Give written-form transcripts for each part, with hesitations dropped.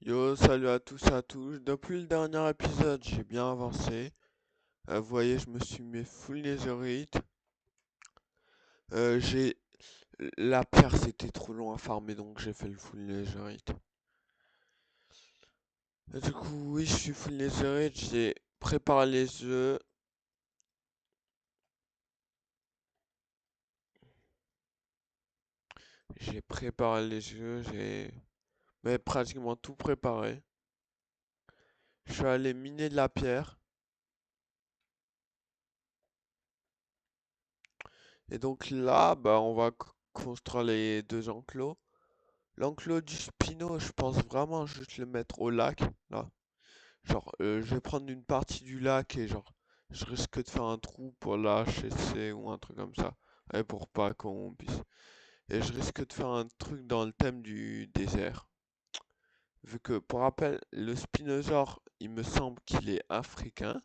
Yo, salut à tous et à tous. Depuis le dernier épisode, j'ai bien avancé. Vous voyez, je me suis mis full netherite. J'ai la pierre, c'était trop long à farmer, donc j'ai fait le full netherite. Et du coup, oui, je suis full netherite. J'ai préparé les œufs. J'ai préparé les œufs. J'ai mais pratiquement tout préparé. Je suis allé miner de la pierre. Et donc là, bah, on va construire les deux enclos. L'enclos du Spino, je pense vraiment juste le mettre au lac, là. Genre, je vais prendre une partie du lac et genre, je risque de faire un trou pour l'HSC ou un truc comme ça. Et pour pas qu'on puisse. Et je risque de faire un truc dans le thème du désert. Vu que, pour rappel, le spinosaure, il me semble qu'il est africain.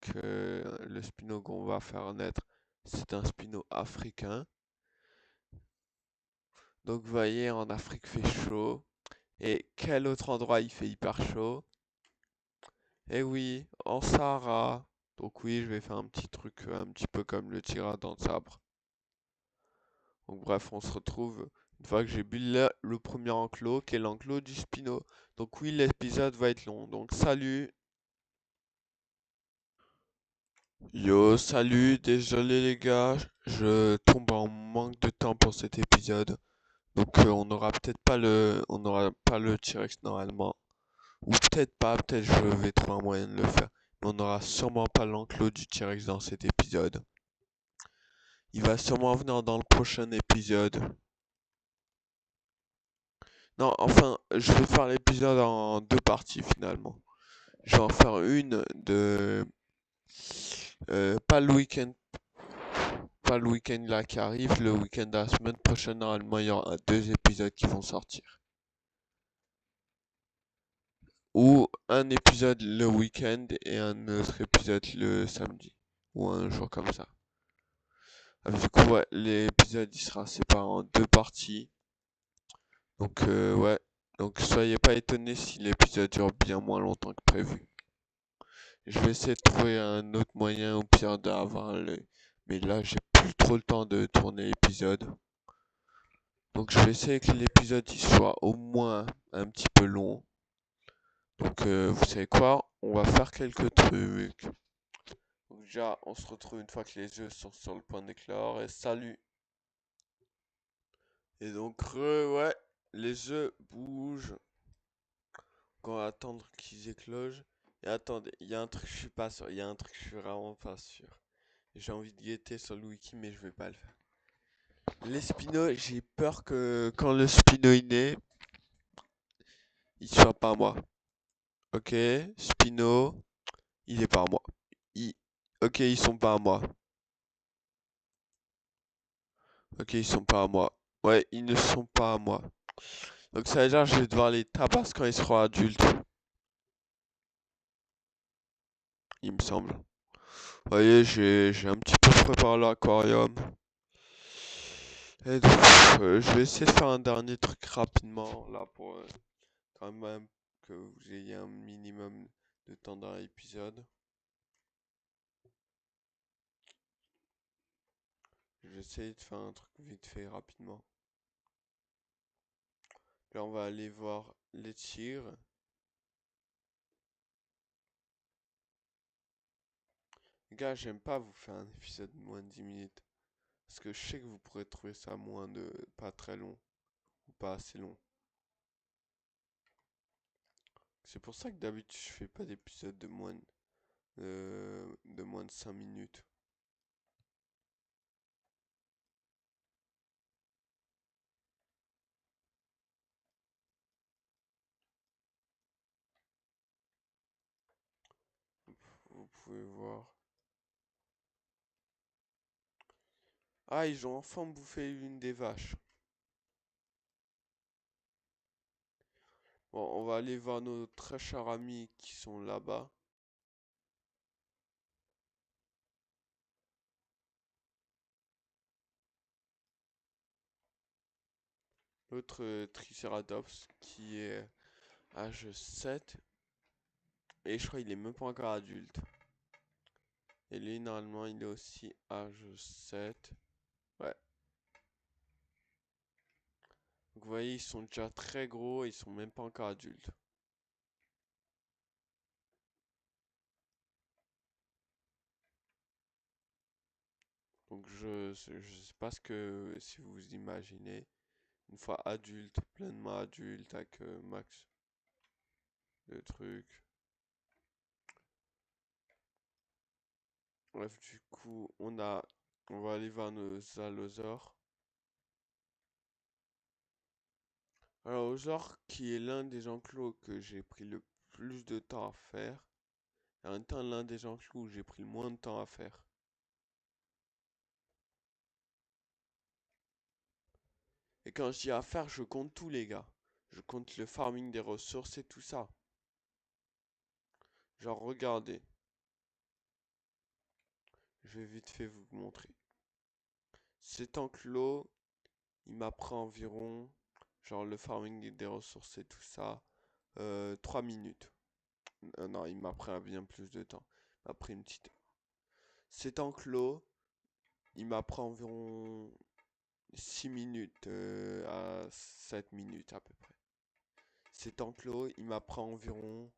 Que le spino qu'on va faire naître, c'est un spino africain. Donc, vous voyez, en Afrique fait chaud. Et quel autre endroit il fait hyper chaud? Eh oui, en Sahara. Donc oui, je vais faire un petit truc un petit peu comme le Tyradin de sabre. Donc bref, on se retrouve une fois que j'ai build le premier enclos, qui est l'enclos du Spino. Donc oui, l'épisode va être long. Donc salut. Yo, salut, désolé les gars, je tombe en manque de temps pour cet épisode. Donc on n'aura peut-être pas on n'aura pas le T-Rex normalement. Ou peut-être pas, peut-être je vais trouver un moyen de le faire. Mais on n'aura sûrement pas l'enclos du T-Rex dans cet épisode. Il va sûrement venir dans le prochain épisode. Non, enfin, je vais faire l'épisode en deux parties finalement. Je vais en faire une de... pas le week-end, pas le week-end là qui arrive, le week-end de la semaine prochaine, normalement, il y aura deux épisodes qui vont sortir. Ou un épisode le week-end et un autre épisode le samedi. Ou un jour comme ça. Ah, du coup, ouais, l'épisode il sera séparé en deux parties. Donc, ouais. Donc, soyez pas étonnés si l'épisode dure bien moins longtemps que prévu. Je vais essayer de trouver un autre moyen au pire d'avoir le... Mais là, j'ai plus trop le temps de tourner l'épisode. Donc, je vais essayer que l'épisode il soit au moins un petit peu long. Donc, vous savez quoi? On va faire quelques trucs. Donc, déjà, on se retrouve une fois que les œufs sont sur le point d'éclore. Et salut! Et donc, ouais, les œufs bougent. On va attendre qu'ils éclosent. Et attendez, il y a un truc, je suis pas sûr. Il y a un truc, je suis vraiment pas sûr. J'ai envie de guetter sur le wiki, mais je vais pas le faire. Les spinos, j'ai peur que quand le spino est né, il soit pas à moi. Ok, spino, il est pas à moi. Il- Ok, ils sont pas à moi. Ok, ils sont pas à moi. Ouais, ils ne sont pas à moi. Donc ça veut dire que je vais devoir les tabasser quand ils seront adultes, il me semble. Vous voyez, j'ai un petit peu préparé l'aquarium. Et donc, je vais essayer de faire un dernier truc rapidement, là, pour quand même que vous ayez un minimum de temps dans l'épisode. Je vais essayer de faire un truc vite fait rapidement. Là, on va aller voir les tirs. Les gars, j'aime pas vous faire un épisode de moins de 10 minutes. Parce que je sais que vous pourrez trouver ça moins de... pas très long. Ou pas assez long. C'est pour ça que d'habitude, je fais pas d'épisode de moins de 5 minutes. Vous pouvez voir. Ah, ils ont enfin bouffé une des vaches. Bon, on va aller voir nos très chers amis qui sont là-bas. L'autre Triceratops qui est âge 7. Et je crois qu'il est même pas encore adulte. Et lui, normalement, il est aussi âge 7. Ouais. Donc, vous voyez, ils sont déjà très gros et ils sont même pas encore adultes. Donc, je sais pas si vous vous imaginez. Une fois adulte, pleinement adulte, avec max de trucs. Bref, du coup, on va aller vers nos allosaures. Alors, Ozor, qui est l'un des enclos que j'ai pris le plus de temps à faire, et en même temps l'un des enclos où j'ai pris le moins de temps à faire. Et quand je dis à faire, je compte tout, les gars. Je compte le farming des ressources et tout ça. Genre, regardez. Je vais vite fait vous montrer. Cet enclos, il m'apprend environ, genre le farming des ressources et tout ça, 3 minutes. Non, il m'apprend bien plus de temps. Il m'a pris une petite. Cet enclos, il m'apprend environ 6 minutes à 7 minutes à peu près. Cet enclos, il m'apprend environ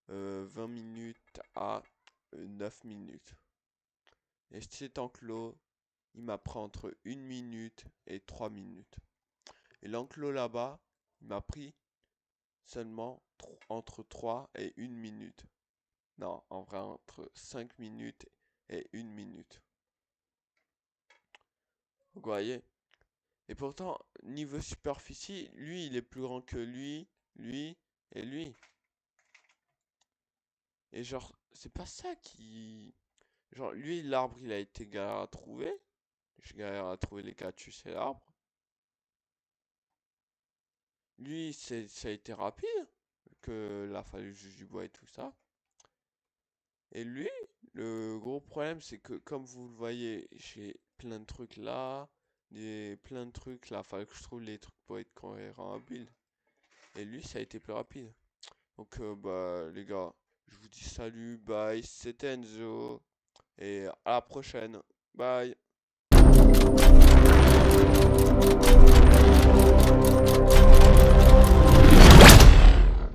20 minutes à 9 minutes. Et cet enclos, il m'apprend entre 1 minute et 3 minutes. Et l'enclos là-bas, il m'a pris seulement entre 3 et 1 minute. Non, en vrai, entre 5 minutes et 1 minute. Vous voyez? Et pourtant, niveau superficie, lui, il est plus grand que lui et lui. Et genre, c'est pas ça qui... Genre, lui, l'arbre, il a été galère à trouver. Je galère à trouver les cactus et l'arbre. Lui, ça a été rapide. Que il a fallu juste du bois et tout ça. Et lui, le gros problème, c'est que comme vous le voyez, j'ai plein de trucs là, plein de trucs là, fallait que je trouve les trucs pour être cohérent à build. Et lui, ça a été plus rapide. Donc, bah, les gars, je vous dis salut, bye, c'était Enzo, et à la prochaine. Bye.